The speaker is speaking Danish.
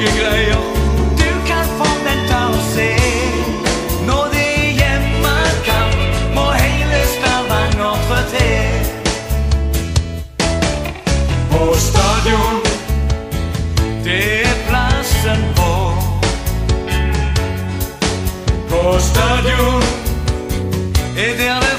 byggegreier du kan forvente å se. Når det er hjemmekamp, må hele Stavanger trå til. På stadion, det er plassen vår. På stadion er der det